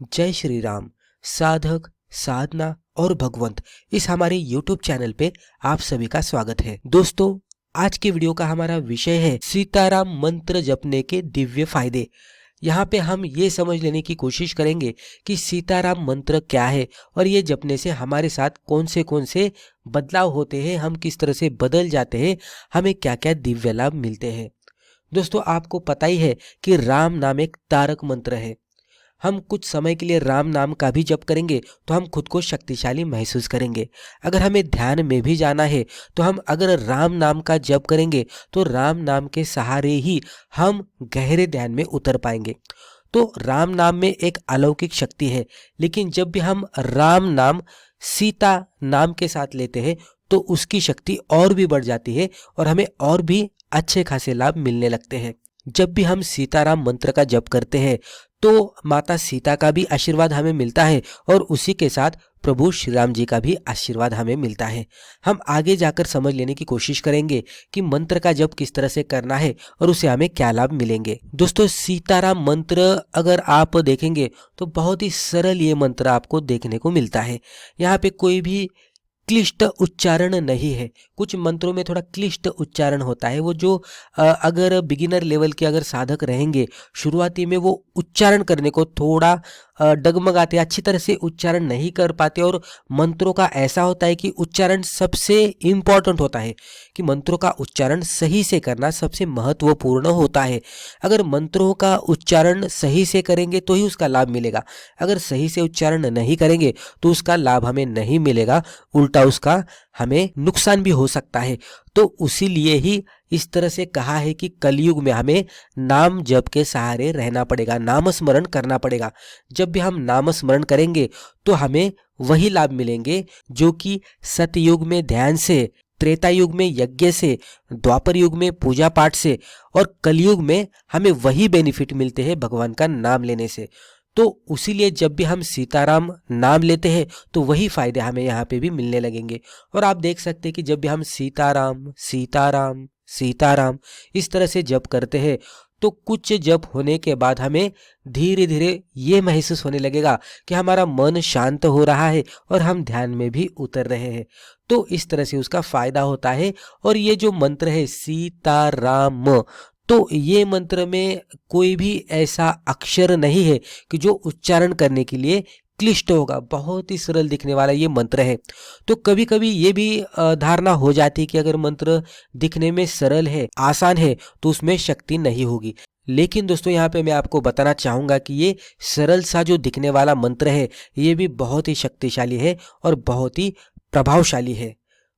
जय श्री राम। साधक, साधना और भगवंत, इस हमारे YouTube चैनल पे आप सभी का स्वागत है। दोस्तों, आज के वीडियो का हमारा विषय है सीताराम मंत्र जपने के दिव्य फायदे। यहाँ पे हम ये समझ लेने की कोशिश करेंगे कि सीताराम मंत्र क्या है और ये जपने से हमारे साथ कौन से बदलाव होते हैं, हम किस तरह से बदल जाते हैं, हमें क्या क्या दिव्य लाभ मिलते हैं। दोस्तों, आपको पता ही है कि राम नाम एक तारक मंत्र है। हम कुछ समय के लिए राम नाम का भी जप करेंगे तो हम खुद को शक्तिशाली महसूस करेंगे। अगर हमें ध्यान में भी जाना है तो हम अगर राम नाम का जप करेंगे तो राम नाम के सहारे ही हम गहरे ध्यान में उतर पाएंगे। तो राम नाम में एक अलौकिक शक्ति है, लेकिन जब भी हम राम नाम सीता नाम के साथ लेते हैं तो उसकी शक्ति और भी बढ़ जाती है और हमें और भी अच्छे खासे लाभ मिलने लगते हैं। जब भी हम सीताराम मंत्र का जप करते हैं तो माता सीता का भी आशीर्वाद हमें मिलता है और उसी के साथ प्रभु श्री राम जी का भी आशीर्वाद हमें मिलता है। हम आगे जाकर समझ लेने की कोशिश करेंगे कि मंत्र का जप किस तरह से करना है और उसे हमें क्या लाभ मिलेंगे। दोस्तों, सीताराम मंत्र अगर आप देखेंगे तो बहुत ही सरल ये मंत्र आपको देखने को मिलता है। यहाँ पे कोई भी क्लिष्ट उच्चारण नहीं है। कुछ मंत्रों में थोड़ा क्लिष्ट उच्चारण होता है, वो जो अगर बिगिनर लेवल के अगर साधक रहेंगे, शुरुआती में वो उच्चारण करने को थोड़ा डगमगाते, अच्छी तरह से उच्चारण नहीं कर पाते। और मंत्रों का ऐसा होता है कि उच्चारण सबसे इम्पॉर्टेंट होता है, कि मंत्रों का उच्चारण सही से करना सबसे महत्वपूर्ण होता है। अगर मंत्रों का उच्चारण सही से करेंगे तो ही उसका लाभ मिलेगा। अगर सही से उच्चारण नहीं करेंगे तो उसका लाभ हमें नहीं मिलेगा, उल्टा उसका हमें नुकसान भी हो सकता है। तो उसीलिए ही इस तरह से कहा है कि कलयुग में हमें नाम जप के सहारे रहना पड़ेगा, नामस्मरण करना पड़ेगा। जब भी हम नामस्मरण करेंगे तो हमें वही लाभ मिलेंगे जो कि सतयुग में ध्यान से, त्रेता युग में यज्ञ से, द्वापर युग में पूजा पाठ से और कलयुग में हमें वही बेनिफिट मिलते हैं भगवान का नाम लेने से। तो उसीलिए जब भी हम सीताराम नाम लेते हैं तो वही फायदे हमें यहाँ पे भी मिलने लगेंगे। और आप देख सकते हैं कि जब भी हम सीताराम सीताराम सीताराम इस तरह से जप करते हैं तो कुछ जप होने के बाद हमें धीरे धीरे ये महसूस होने लगेगा कि हमारा मन शांत हो रहा है और हम ध्यान में भी उतर रहे हैं। तो इस तरह से उसका फायदा होता है। और ये जो मंत्र है सीताराम, तो ये मंत्र में कोई भी ऐसा अक्षर नहीं है कि जो उच्चारण करने के लिए क्लिष्ट होगा। बहुत ही सरल दिखने वाला ये मंत्र है। तो कभी कभी ये भी धारणा हो जाती है कि अगर मंत्र दिखने में सरल है, आसान है, तो उसमें शक्ति नहीं होगी। लेकिन दोस्तों, यहाँ पे मैं आपको बताना चाहूंगा कि ये सरल सा जो दिखने वाला मंत्र है ये भी बहुत ही शक्तिशाली है और बहुत ही प्रभावशाली है।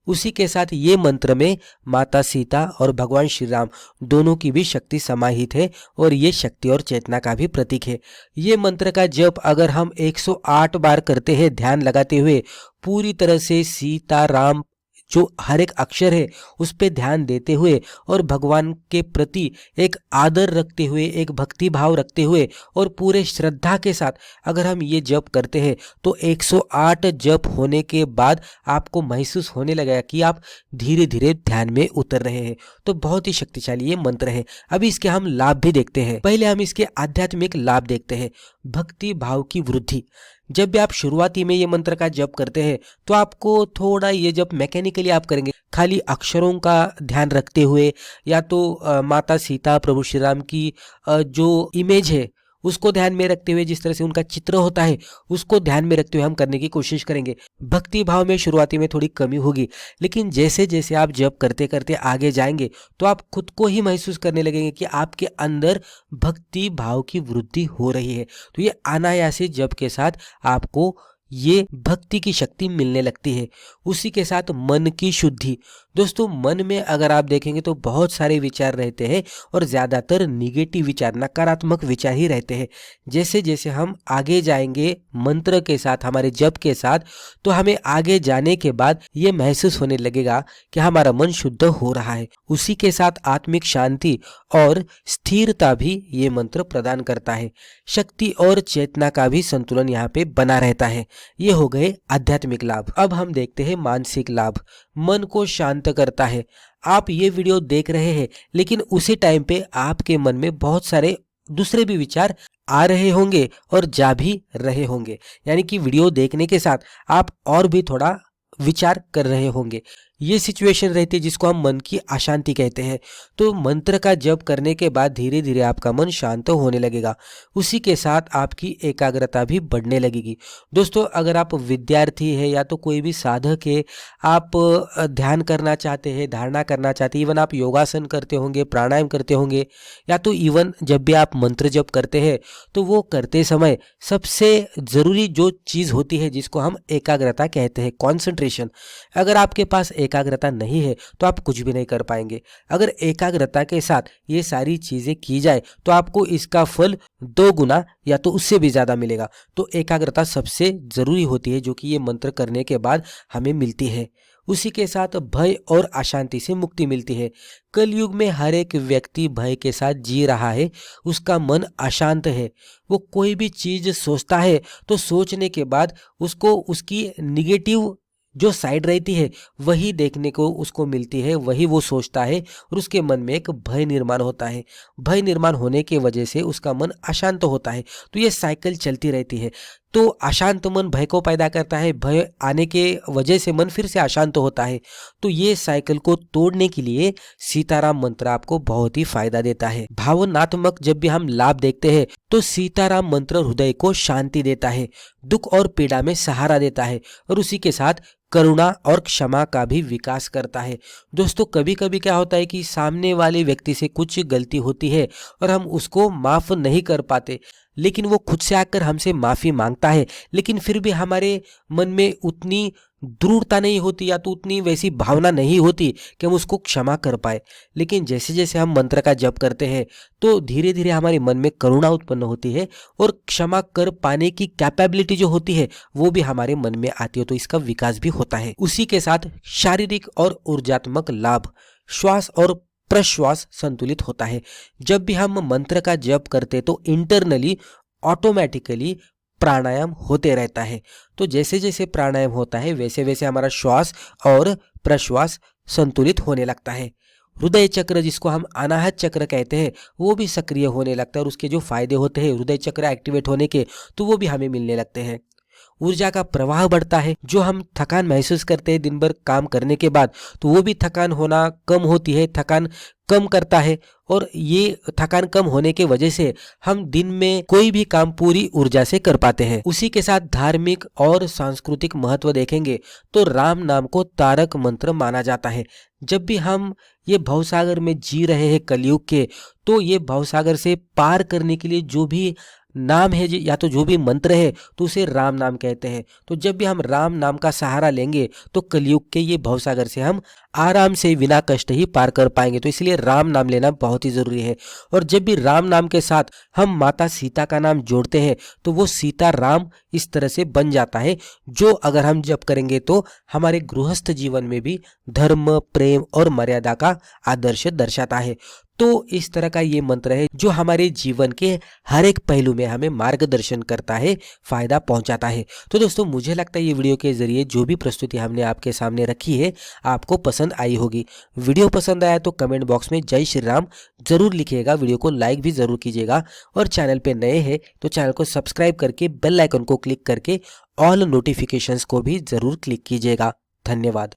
उसी के साथ ये मंत्र में माता सीता और भगवान श्री राम दोनों की भी शक्ति समाहित है और ये शक्ति और चेतना का भी प्रतीक है। ये मंत्र का जप अगर हम 108 बार करते हैं ध्यान लगाते हुए, पूरी तरह से सीता राम जो हर एक अक्षर है उस पे ध्यान देते हुए और भगवान के प्रति एक आदर रखते हुए, एक भक्ति भाव रखते हुए और पूरे श्रद्धा के साथ अगर हम ये जप करते हैं तो 108 जप होने के बाद आपको महसूस होने लगेगा कि आप धीरे धीरे ध्यान में उतर रहे हैं। तो बहुत ही शक्तिशाली ये मंत्र है। अभी इसके हम लाभ भी देखते हैं। पहले हम इसके आध्यात्मिक लाभ देखते हैं। भक्ति भाव की वृद्धि। जब भी आप शुरुआती में ये मंत्र का जप करते हैं तो आपको थोड़ा ये जप मैकेनिकली आप करेंगे, खाली अक्षरों का ध्यान रखते हुए, या तो माता सीता प्रभु श्री राम की जो इमेज है उसको ध्यान में रखते हुए, जिस तरह से उनका चित्र होता है उसको ध्यान में रखते हुए हम करने की कोशिश करेंगे। भक्ति भाव में शुरुआती में थोड़ी कमी होगी, लेकिन जैसे जैसे आप जप करते करते आगे जाएंगे तो आप खुद को ही महसूस करने लगेंगे कि आपके अंदर भक्ति भाव की वृद्धि हो रही है। तो ये अनायासी जप के साथ आपको ये भक्ति की शक्ति मिलने लगती है। उसी के साथ मन की शुद्धि। दोस्तों, मन में अगर आप देखेंगे तो बहुत सारे विचार रहते हैं और ज़्यादातर निगेटिव विचार, नकारात्मक विचार ही रहते हैं। जैसे जैसे हम आगे जाएंगे मंत्र के साथ, हमारे जप के साथ, तो हमें आगे जाने के बाद ये महसूस होने लगेगा कि हमारा मन शुद्ध हो रहा है। उसी के साथ आत्मिक शांति और स्थिरता भी ये मंत्र प्रदान करता है। शक्ति और चेतना का भी संतुलन यहाँ पे बना रहता है। ये हो गए आध्यात्मिक लाभ। अब हम देखते हैं मानसिक लाभ। मन को शांत करता है। आप ये वीडियो देख रहे हैं लेकिन उसी टाइम पे आपके मन में बहुत सारे दूसरे भी विचार आ रहे होंगे और जा भी रहे होंगे, यानी कि वीडियो देखने के साथ आप और भी थोड़ा विचार कर रहे होंगे। ये सिचुएशन रहती है जिसको हम मन की अशांति कहते हैं। तो मंत्र का जप करने के बाद धीरे धीरे आपका मन शांत होने लगेगा, उसी के साथ आपकी एकाग्रता भी बढ़ने लगेगी। दोस्तों, अगर आप विद्यार्थी है या तो कोई भी साधक है, आप ध्यान करना चाहते हैं, धारणा करना चाहते हैं, इवन आप योगासन करते होंगे, प्राणायाम करते होंगे, या तो इवन जब भी आप मंत्र जप करते हैं तो वो करते समय सबसे ज़रूरी जो चीज़ होती है जिसको हम एकाग्रता कहते हैं, कॉन्सेंट्रेशन। अगर आपके पास एकाग्रता नहीं है तो आप कुछ भी नहीं कर पाएंगे। अगर एकाग्रता के साथ ये सारी चीज़ें की जाए तो आपको इसका फल 2 गुना या तो उससे भी ज़्यादा मिलेगा। तो एकाग्रता सबसे ज़रूरी होती है जो कि ये मंत्र करने के बाद हमें मिलती है। उसी के साथ भय और अशांति से मुक्ति मिलती है। कलयुग में हर एक व्यक्ति भय के साथ जी रहा है, उसका मन अशांत है। वो कोई भी चीज़ सोचता है तो सोचने के बाद उसको उसकी निगेटिव जो साइड रहती है वही देखने को उसको मिलती है, वही वो सोचता है और उसके मन में एक भय निर्माण होता है। भय निर्माण होने की वजह से उसका मन अशांत होता है। तो ये साइकिल चलती रहती है। तो अशांत मन भय को पैदा करता है, भय आने के वजह से मन फिर से अशांत होता है। तो ये साइकिल को तोड़ने के लिए सीताराम मंत्र आपको बहुत ही फायदा देता है। भावनात्मक जब भी हम लाभ देखते हैं तो सीताराम मंत्र हृदय को शांति देता है, दुख और पीड़ा में सहारा देता है और उसी के साथ करुणा और क्षमा का भी विकास करता है। दोस्तों, कभी कभी क्या होता है कि सामने वाले व्यक्ति से कुछ गलती होती है और हम उसको माफ नहीं कर पाते, लेकिन वो खुद से आकर हमसे माफी मांगता है, लेकिन फिर भी हमारे मन में उतनी दृढ़ता नहीं होती या तो उतनी वैसी भावना नहीं होती कि हम उसको क्षमा कर पाए। लेकिन जैसे जैसे हम मंत्र का जप करते हैं तो धीरे धीरे हमारे मन में करुणा उत्पन्न होती है और क्षमा कर पाने की कैपेबिलिटी जो होती है वो भी हमारे मन में आती है। तो इसका विकास भी होता है। उसी के साथ शारीरिक और ऊर्जात्मक लाभ, श्वास और प्रश्वास संतुलित होता है। जब भी हम मंत्र का जप करते तो इंटरनली ऑटोमेटिकली प्राणायाम होते रहता है। तो जैसे जैसे प्राणायाम होता है वैसे वैसे हमारा श्वास और प्रश्वास संतुलित होने लगता है। हृदय चक्र, जिसको हम अनाहत चक्र कहते हैं, वो भी सक्रिय होने लगता है और उसके जो फायदे होते हैं हृदय चक्र एक्टिवेट होने के, तो वो भी हमें मिलने लगते हैं। ऊर्जा का प्रवाह बढ़ता है। जो हम थकान महसूस करते हैं दिन भर काम करने के बाद, तो वो भी थकान होना कम होती है, थकान कम करता है और ये थकान कम होने के वजह से हम दिन में कोई भी काम पूरी ऊर्जा से कर पाते हैं। उसी के साथ धार्मिक और सांस्कृतिक महत्व देखेंगे तो राम नाम को तारक मंत्र माना जाता है। जब भी हम ये भवसागर में जी रहे हैं कलयुग के, तो ये भवसागर से पार करने के लिए जो भी नाम है या तो जो भी मंत्र है तो उसे राम नाम कहते हैं। तो जब भी हम राम नाम का सहारा लेंगे तो कलयुग के ये भवसागर से हम आराम से बिना कष्ट ही पार कर पाएंगे। तो इसलिए राम नाम लेना बहुत ही जरूरी है। और जब भी राम नाम के साथ हम माता सीता का नाम जोड़ते हैं तो वो सीता राम इस तरह से बन जाता है, जो अगर हम जप करेंगे तो हमारे गृहस्थ जीवन में भी धर्म, प्रेम और मर्यादा का आदर्श दर्शाता है। तो इस तरह का ये मंत्र है जो हमारे जीवन के हर एक पहलू में हमें मार्गदर्शन करता है, फायदा पहुंचाता है। तो दोस्तों, मुझे लगता है ये वीडियो के जरिए जो भी प्रस्तुति हमने आपके सामने रखी है आपको पसंद आई होगी। वीडियो पसंद आया तो कमेंट बॉक्स में जय श्री राम जरूर लिखिएगा, वीडियो को लाइक भी जरूर कीजिएगा और चैनल पे नए हैं तो चैनल को सब्सक्राइब करके बेल आइकन को क्लिक करके ऑल नोटिफिकेशंस को भी जरूर क्लिक कीजिएगा। धन्यवाद।